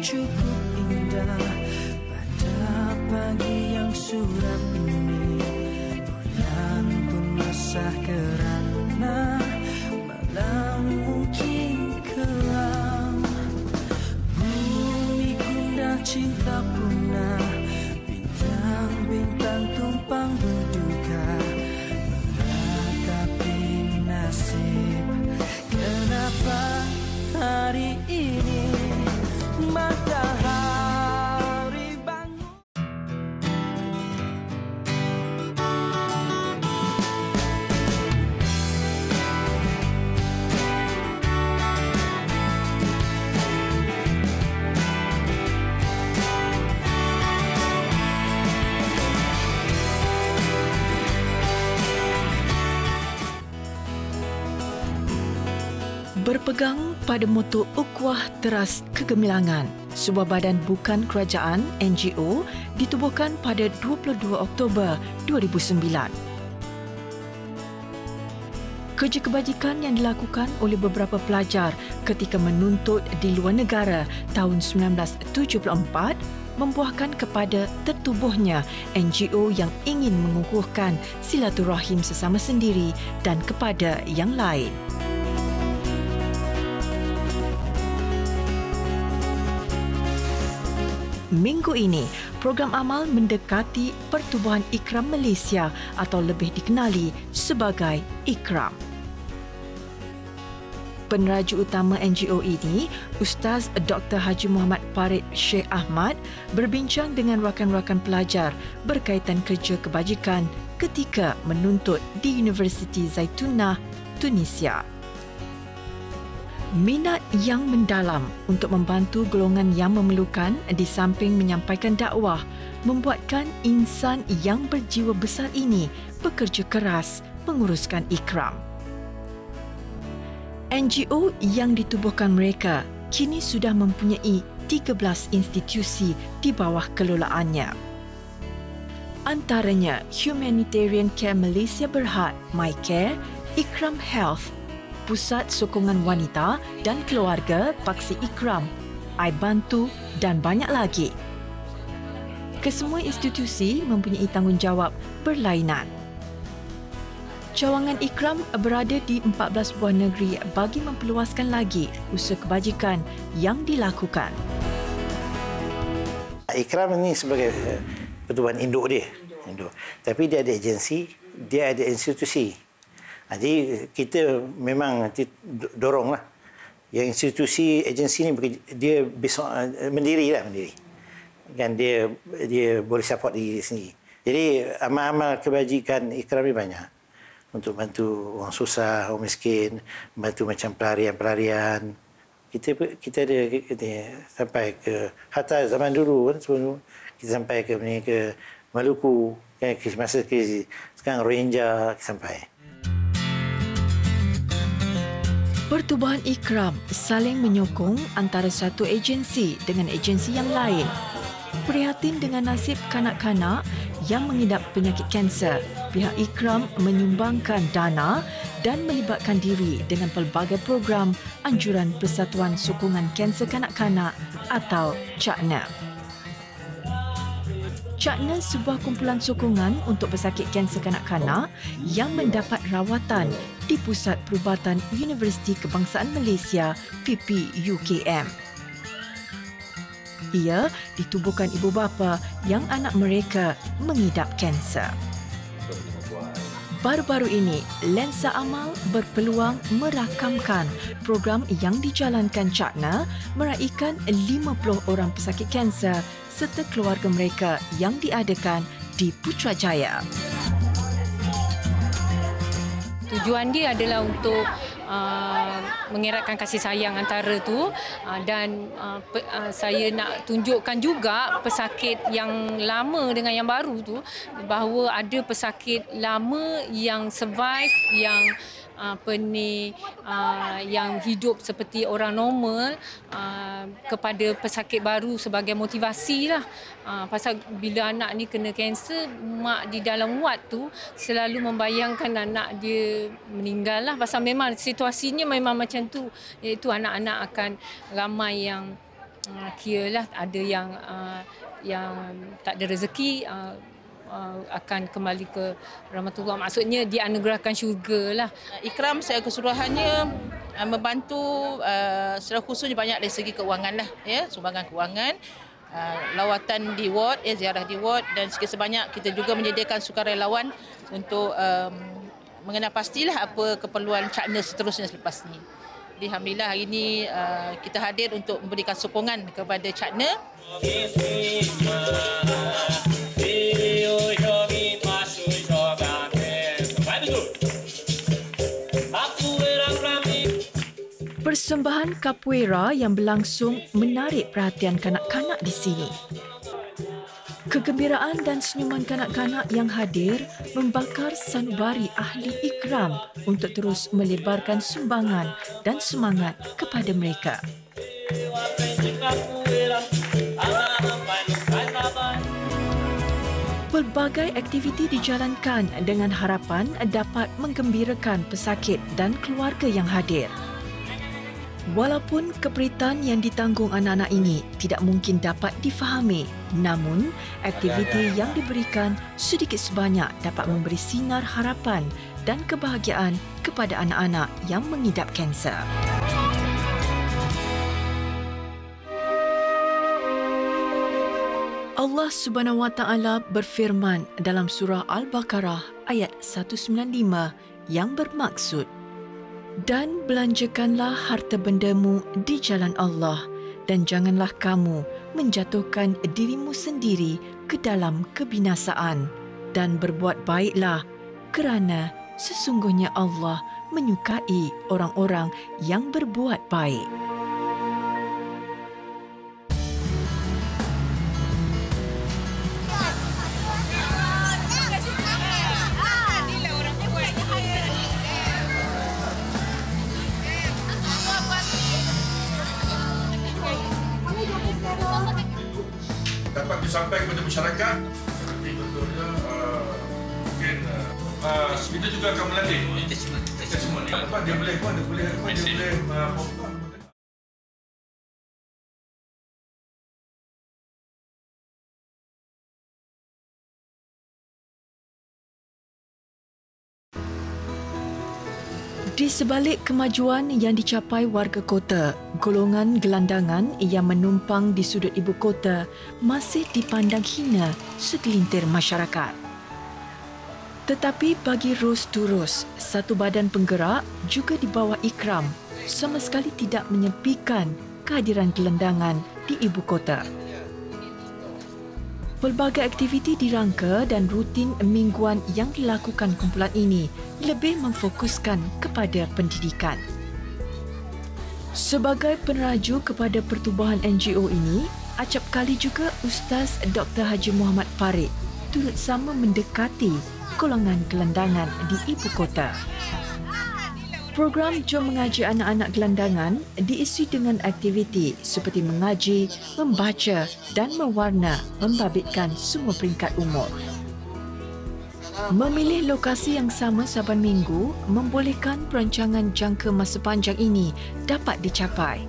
cukup indah pada pagi yang suram ini. Bulan pun basah kerana malam mungkin kelam. Bumi gundah cinta punah, bintang-bintang tumpang berduka meratapi nasib. Kenapa hari ini matahari bangun? Berpegang pada moto Ukhuwah Teras Kegemilangan, sebuah badan bukan kerajaan NGO ditubuhkan pada 22 Oktober 2009. Kerja kebajikan yang dilakukan oleh beberapa pelajar ketika menuntut di luar negara tahun 1974 membuahkan kepada tertubuhnya NGO yang ingin mengukuhkan silaturahim sesama sendiri dan kepada yang lain. Minggu ini, program amal mendekati Pertubuhan Ikram Malaysia atau lebih dikenali sebagai Ikram. Peneraja utama NGO ini, Ustaz Dr. Haji Muhammad Farid Sheikh Ahmad berbincang dengan rakan-rakan pelajar berkaitan kerja kebajikan ketika menuntut di Universiti Zaitunah, Tunisia. Minat yang mendalam untuk membantu golongan yang memerlukan di samping menyampaikan dakwah membuatkan insan yang berjiwa besar ini bekerja keras menguruskan Ikram. NGO yang ditubuhkan mereka kini sudah mempunyai 13 institusi di bawah kelolaannya. Antaranya Humanitarian Care Malaysia Berhad, MyCare, Ikram Health, Pusat Sokongan Wanita dan Keluarga Paksi Ikram, iBantu dan banyak lagi. Kesemua institusi mempunyai tanggungjawab berlainan. Cawangan Ikram berada di 14 buah negeri bagi memperluaskan lagi usaha kebajikan yang dilakukan. Ikram ini sebagai pertubuhan induk dia. Tapi dia ada agensi, dia ada institusi. Jadi kita memang doronglah yang institusi agensi ni dia besok mendiri. Kan dia boleh support diri sendiri. Jadi amal-amal kebajikan Ikram ni banyak untuk bantu orang susah, orang miskin, bantu macam pelarian. Kita ada sampai ke hatta zaman dulu kan, sebelum kita sampai ke Maluku kan, masa sekarang Rohingya sampai. Pertubuhan Ikram saling menyokong antara satu agensi dengan agensi yang lain. Prihatin dengan nasib kanak-kanak yang mengidap penyakit kanser, pihak Ikram menyumbangkan dana dan melibatkan diri dengan pelbagai program anjuran Persatuan Sokongan Kanser Kanak-kanak atau CAKNA. CAKNA sebuah kumpulan sokongan untuk pesakit kanser kanak-kanak yang mendapat rawatan di Pusat Perubatan Universiti Kebangsaan Malaysia PPUKM. Ia ditubuhkan ibu bapa yang anak mereka mengidap kanser. Baru-baru ini, Lensa Amal berpeluang merakamkan program yang dijalankan CAKNA meraikan 50 orang pesakit kanser serta keluarga mereka yang diadakan di Putrajaya. Tujuan dia adalah untuk mengeratkan kasih sayang antara tu dan saya nak tunjukkan juga pesakit yang lama dengan yang baru tu bahawa ada pesakit lama yang survive, yang yang hidup seperti orang normal kepada pesakit baru sebagai motivasi lah. Pasal bila anak ni kena kanser, mak di dalam ward tu selalu membayangkan anak dia meninggal lah. Pasal memang situasinya memang macam tu, iaitu anak-anak akan ramai yang Kiralah ada yang tak ada rezeki akan kembali ke rahmatullah. Maksudnya dianugerahkan syurga lah. Ikram secara keseluruhannya membantu secara khususnya banyak dari segi keuangan lah, ya, sumbangan keuangan, lawatan di ward, ziarah di ward, dan sikit sebanyak kita juga menyediakan sukarelawan untuk mengenal pastilah apa keperluan Cakna seterusnya selepas ni. Jadi alhamdulillah hari ini kita hadir untuk memberikan sokongan kepada Cakna. Persembahan capoeira yang berlangsung menarik perhatian kanak-kanak di sini. Kegembiraan dan senyuman kanak-kanak yang hadir membakar sanubari ahli ikram untuk terus melebarkan sumbangan dan semangat kepada mereka. Pelbagai aktiviti dijalankan dengan harapan dapat menggembirakan pesakit dan keluarga yang hadir. Walaupun keperitan yang ditanggung anak-anak ini tidak mungkin dapat difahami, namun aktiviti yang diberikan sedikit sebanyak dapat memberi sinar harapan dan kebahagiaan kepada anak-anak yang mengidap kanser. Allah Subhanahu Wa Taala berfirman dalam surah Al-Baqarah ayat 195 yang bermaksud, dan belanjakanlah harta bendamu di jalan Allah dan janganlah kamu menjatuhkan dirimu sendiri ke dalam kebinasaan dan berbuat baiklah kerana sesungguhnya Allah menyukai orang-orang yang berbuat baik. Dapat disampaikan kepada masyarakat seperti contohnya mungkin kita juga akan melatih kita semua ni apa dia boleh Di sebalik kemajuan yang dicapai warga kota, golongan gelandangan yang menumpang di sudut ibu kota masih dipandang hina segelintir masyarakat. Tetapi bagi Ros Durus, satu badan penggerak juga di bawah Ikram, sama sekali tidak menyepikan kehadiran gelandangan di ibu kota. Pelbagai aktiviti dirangka dan rutin mingguan yang dilakukan kumpulan ini lebih memfokuskan kepada pendidikan. Sebagai peneraju kepada pertubuhan NGO ini, acap kali juga Ustaz Dr. Haji Muhammad Farid turut sama mendekati golongan gelandangan di ibu kota. Program Jom Mengaji Anak-anak Gelandangan diisi dengan aktiviti seperti mengaji, membaca dan mewarna membabitkan semua peringkat umur. Memilih lokasi yang sama saban minggu membolehkan perancangan jangka masa panjang ini dapat dicapai.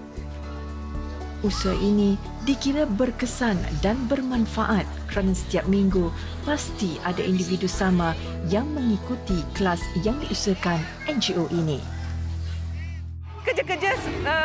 Usaha ini dikira berkesan dan bermanfaat kerana setiap minggu pasti ada individu sama yang mengikuti kelas yang diusahakan NGO ini. Kerja-kerja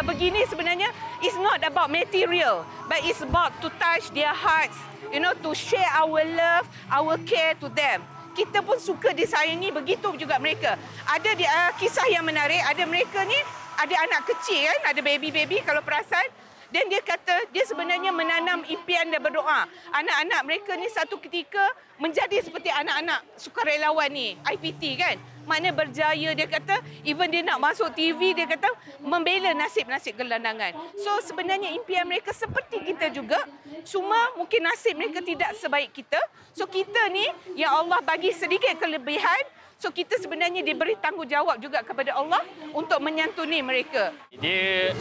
begini sebenarnya is not about material, but it's about to touch their hearts, to share our love, our care to them. Kita pun suka disayangi, begitu juga mereka. Ada kisah yang menarik, ada mereka ni ada anak kecil kan, ada baby-baby kalau perasan. Dan dia kata dia sebenarnya menanam impian dan berdoa. Anak-anak mereka ni satu ketika menjadi seperti anak-anak sukarelawan ni, IPT kan. Maknanya berjaya, dia kata even dia nak masuk TV, dia kata membela nasib-nasib gelandangan. So sebenarnya impian mereka seperti kita juga, cuma mungkin nasib mereka tidak sebaik kita. So kita ni, ya Allah bagi sedikit kelebihan, so kita sebenarnya diberi tanggungjawab juga kepada Allah untuk menyantuni mereka. Dia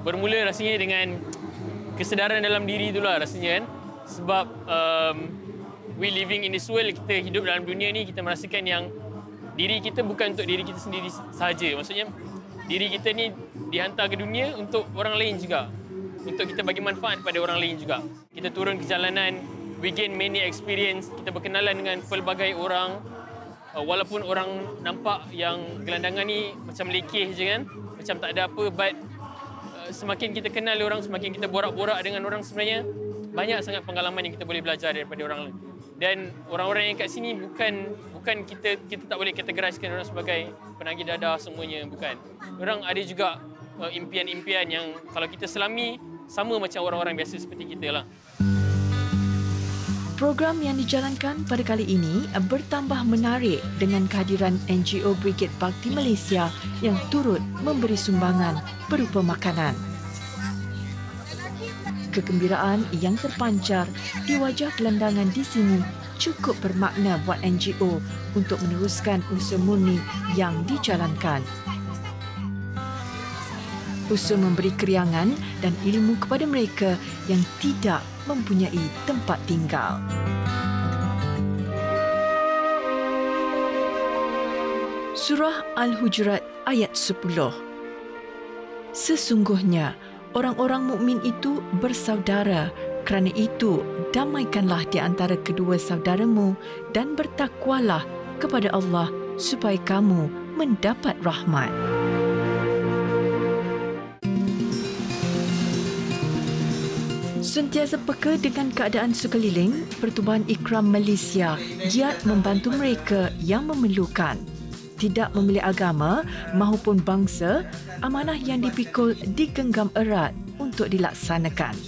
bermula rasanya dengan kesedaran dalam diri itulah rasanya kan. Sebab we living in this world, kita hidup dalam dunia ni, kita merasakan yang diri kita bukan untuk diri kita sendiri sahaja. Maksudnya diri kita ni dihantar ke dunia untuk orang lain juga. untuk kita bagi manfaat kepada orang lain juga. Kita turun ke jalanan, we gain many experience, kita berkenalan dengan pelbagai orang. Walaupun orang nampak yang gelandangan ni macam lekeh je kan, macam tak ada apa, but semakin kita kenal orang, semakin kita borak-borak dengan orang, sebenarnya banyak sangat pengalaman yang kita boleh belajar daripada orang lain. Dan orang-orang yang kat sini bukan kita tak boleh kategoriskan orang sebagai penagih dadah semuanya, bukan. Orang ada juga impian-impian yang kalau kita selami sama macam orang-orang biasa seperti kita lah. Program yang dijalankan pada kali ini bertambah menarik dengan kehadiran NGO Brigade Bakti Malaysia yang turut memberi sumbangan berupa makanan. Kegembiraan yang terpancar di wajah gelandangan di sini cukup bermakna buat NGO untuk meneruskan usaha murni yang dijalankan. Usaha memberi keriangan dan ilmu kepada mereka yang tidak mempunyai tempat tinggal. Surah Al-Hujurat ayat 10. Sesungguhnya orang-orang mukmin itu bersaudara, kerana itu damaikanlah di antara kedua saudaramu dan bertakwalah kepada Allah supaya kamu mendapat rahmat. Sentiasa peka dengan keadaan sekeliling, Pertubuhan Ikram Malaysia giat membantu mereka yang memerlukan. Tidak memilih agama maupun bangsa, amanah yang dipikul digenggam erat untuk dilaksanakan.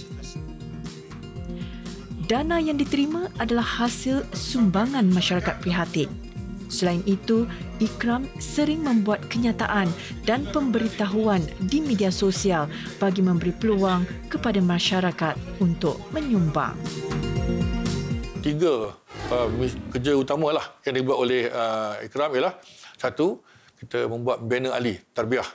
Dana yang diterima adalah hasil sumbangan masyarakat prihatin. Selain itu, Ikram sering membuat kenyataan dan pemberitahuan di media sosial bagi memberi peluang kepada masyarakat untuk menyumbang. 3 kerja utama lah yang dibuat oleh Ikram ialah, 1, kita membuat banner ahli tarbiyah,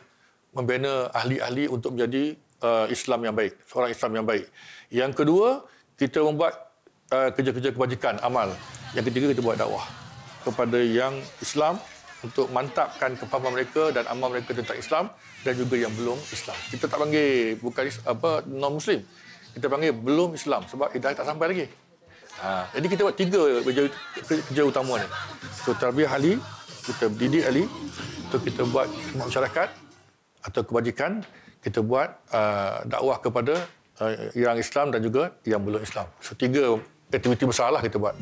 membina ahli-ahli untuk menjadi Islam yang baik, seorang Islam yang baik. Yang kedua, kita membuat kerja-kerja kebajikan, amal. Yang ketiga, kita buat dakwah kepada yang Islam untuk mantapkan kefahaman mereka dan amal mereka tentang Islam dan juga yang belum Islam. Kita tak panggil bukan non-Muslim. Kita panggil belum Islam sebab hidayah tak sampai lagi. Jadi kita buat 3 kerja utama ni. So, tarbiyah ahli, kita didik ahli, untuk kita buat masyarakat atau kebajikan, kita buat dakwah kepada yang Islam dan juga yang belum Islam. So, 3 aktiviti besarlah kita buat.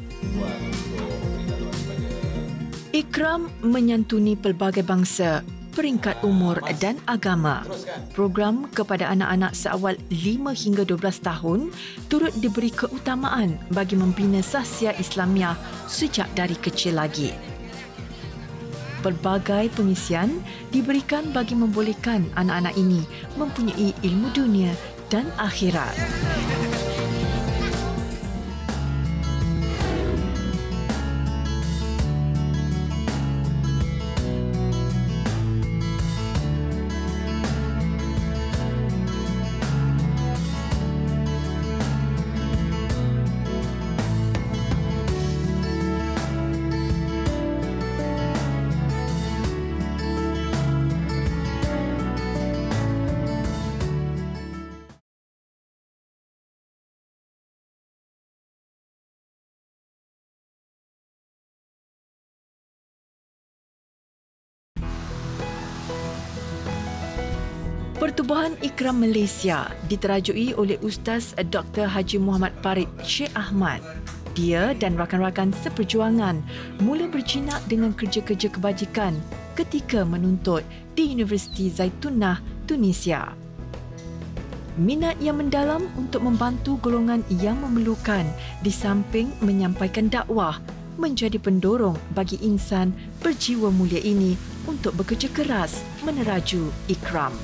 Ikram menyantuni pelbagai bangsa, peringkat umur dan agama. Program kepada anak-anak seawal 5 hingga 12 tahun turut diberi keutamaan bagi membina sahsiah Islamiah sejak dari kecil lagi. Pelbagai pengisian diberikan bagi membolehkan anak-anak ini mempunyai ilmu dunia dan akhirat. Pertubuhan Ikram Malaysia diterajui oleh Ustaz Dr. Haji Muhammad Farid Sheikh Ahmad. Dia dan rakan-rakan seperjuangan mula berjinak dengan kerja-kerja kebajikan ketika menuntut di Universiti Zaitunah, Tunisia. Minat yang mendalam untuk membantu golongan yang memerlukan di samping menyampaikan dakwah menjadi pendorong bagi insan berjiwa mulia ini untuk bekerja keras meneraju Ikram.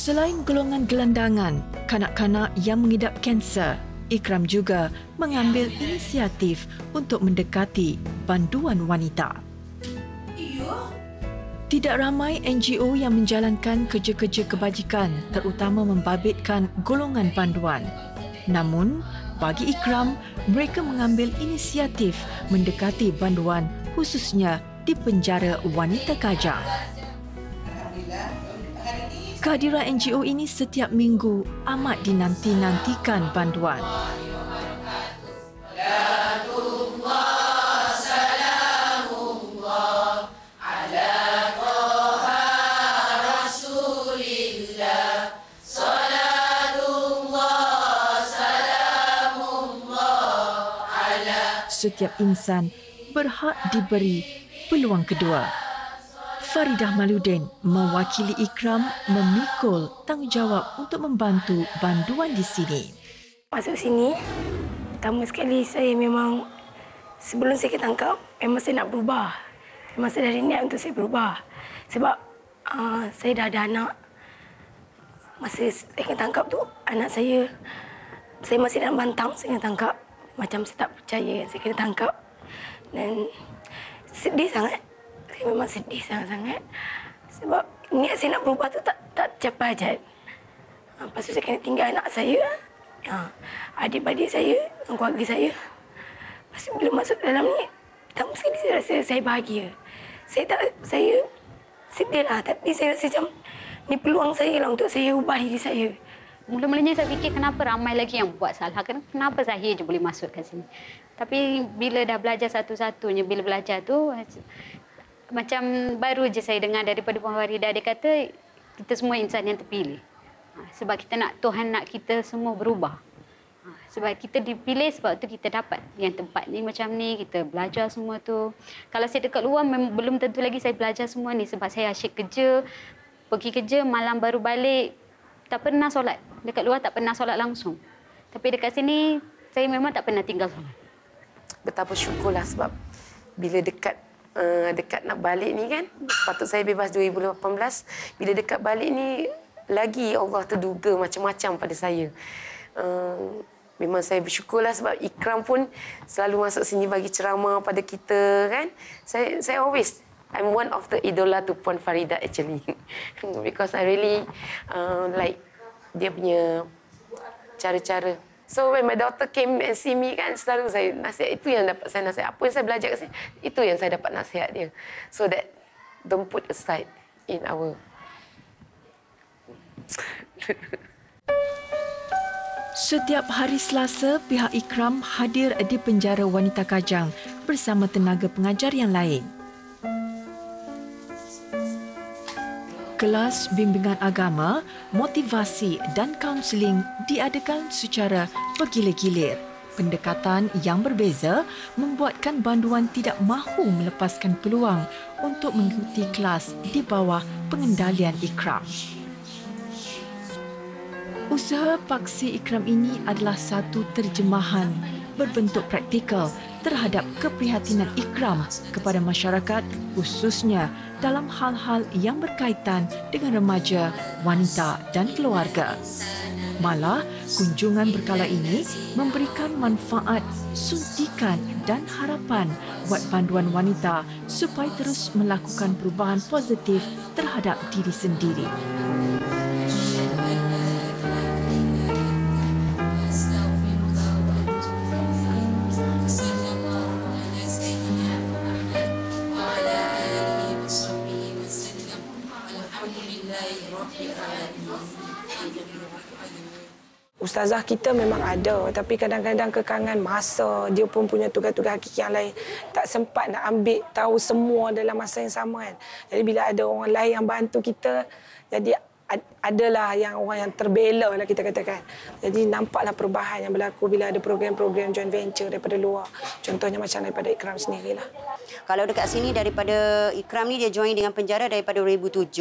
Selain golongan gelandangan, kanak-kanak yang mengidap kanser, Ikram juga mengambil inisiatif untuk mendekati panduan wanita. Tidak ramai NGO yang menjalankan kerja-kerja kebajikan, terutama membabitkan golongan panduan. Namun, bagi Ikram, mereka mengambil inisiatif mendekati panduan khususnya di penjara wanita Kajang. Kehadiran NGO ini setiap minggu amat dinanti-nantikan banduan. Setiap insan berhak diberi peluang kedua. Faridah Maluddin mewakili Ikram memikul tanggungjawab untuk membantu banduan di sini. Masuk sini, pertama sekali saya memang sebelum saya ketangkap, memang saya nak berubah. Memang saya dah niat untuk saya berubah. Sebab saya dah ada anak. Masa saya ketangkap tu, anak saya masih dalam bantang, saya kena tangkap. Macam saya tak percaya saya kena tangkap. Dan sedih sangat. Saya memang sedih sangat-sangat. Sebab niat saya nak berubah tu tak capai hajat. Lepas tu saya kena tinggal anak saya, adik-adik saya, keluarga saya. Lepas tu bila masuk dalam ni, pertama sekali saya rasa saya bahagia. Saya sedih lah, tapi saya rasa macam ni peluang saya lah untuk saya ubah diri saya. Mula-mulanya saya fikir kenapa ramai lagi yang buat salah. Kenapa saya je boleh masuk kat sini. Tapi bila dah belajar satu-satunya, bila belajar tu macam baru je saya dengar daripada Puan Faridah. Dia kata kita semua insan yang terpilih. Sebab kita nak Tuhan nak kita semua berubah. Sebab kita dipilih sebab tu kita dapat yang tempat ni macam ni. Kita belajar semua tu. Kalau saya dekat luar belum tentu lagi saya belajar semua ni. Sebab saya asyik kerja. Pergi kerja malam baru balik. Tak pernah solat. Dekat luar tak pernah solat langsung. Tapi dekat sini, saya memang tak pernah tinggal solat. Betapa syukurlah sebab bila dekat nak balik ni kan, patut saya bebas 2018. Bila dekat balik ni, lagi Allah terduga macam-macam pada saya. Memang saya bersyukurlah sebab Ikram pun selalu masuk sini bagi ceramah pada kita kan. Saya always... I'm one of the idola to Puan Faridah actually. Because I really like dia punya cara-cara. So when my daughter came and see me kan, selalu saya nasihat. Itu yang dapat saya nasihat. Apa yang saya belajar kat sini, itu yang saya dapat nasihat dia. So that don't put aside in our... Setiap hari Selasa, pihak Ikram hadir di penjara wanita Kajang bersama tenaga pengajar yang lain. Kelas bimbingan agama, motivasi dan kaunseling diadakan secara bergilir-gilir. Pendekatan yang berbeza membuatkan banduan tidak mahu melepaskan peluang untuk mengikuti kelas di bawah pengendalian Ikram. Usaha paksi Ikram ini adalah satu terjemahan berbentuk praktikal terhadap keprihatinan Ikram kepada masyarakat, khususnya dalam hal-hal yang berkaitan dengan remaja, wanita dan keluarga. Malah, kunjungan berkala ini memberikan manfaat, suntikan dan harapan buat banduan wanita supaya terus melakukan perubahan positif terhadap diri sendiri. Ustazah kita memang ada, tapi kadang-kadang kekangan masa, dia pun punya tugas-tugas hakiki yang lain. Tak sempat nak ambil tahu semua dalam masa yang sama kan. Jadi bila ada orang lain yang bantu kita, jadi adalah yang orang yang terbela lah kita katakan. Jadi nampaklah perubahan yang berlaku bila ada program-program joint venture daripada luar. Contohnya macam daripada Ikram sendirilah. Kalau dekat sini daripada Ikram ni dia join dengan penjara daripada 2007.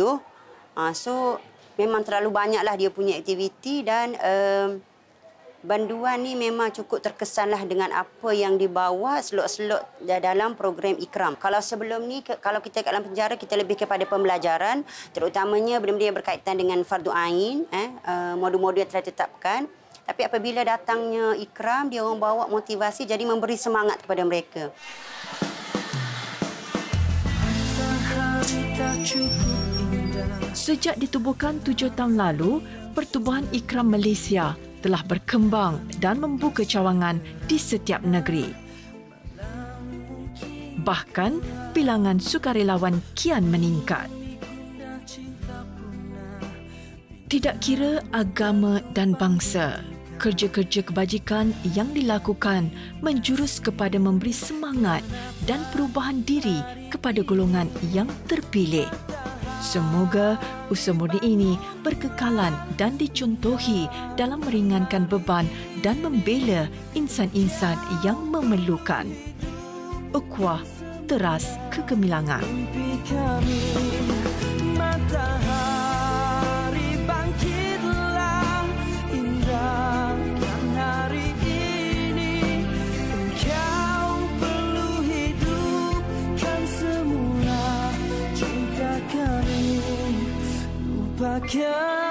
So memang terlalu banyaklah dia punya aktiviti dan banduan ni memang cukup terkesanlah dengan apa yang dibawa selok-selok dalam program Ikram. Kalau sebelum ni, kalau kita kat dalam penjara, kita lebih kepada pembelajaran, terutamanya benda-benda yang berkaitan dengan fardu ain, modul-modul yang telah ditetapkan. Tapi apabila datangnya Ikram, dia orang bawa motivasi, jadi memberi semangat kepada mereka. Sejak ditubuhkan 7 tahun lalu, Pertubuhan Ikram Malaysia telah berkembang dan membuka cawangan di setiap negeri. Bahkan, bilangan sukarelawan kian meningkat. Tidak kira agama dan bangsa, kerja-kerja kebajikan yang dilakukan menjurus kepada memberi semangat dan perubahan diri kepada golongan yang terpilih. Semoga usaha murni ini berkekalan dan dicontohi dalam meringankan beban dan membela insan-insan yang memerlukan. Ukhuwah Teras Kegemilangan. Matahari bangkitlah, indahkan hari ini. Engkau perlu hidupkan semula cinta kami. Lupakan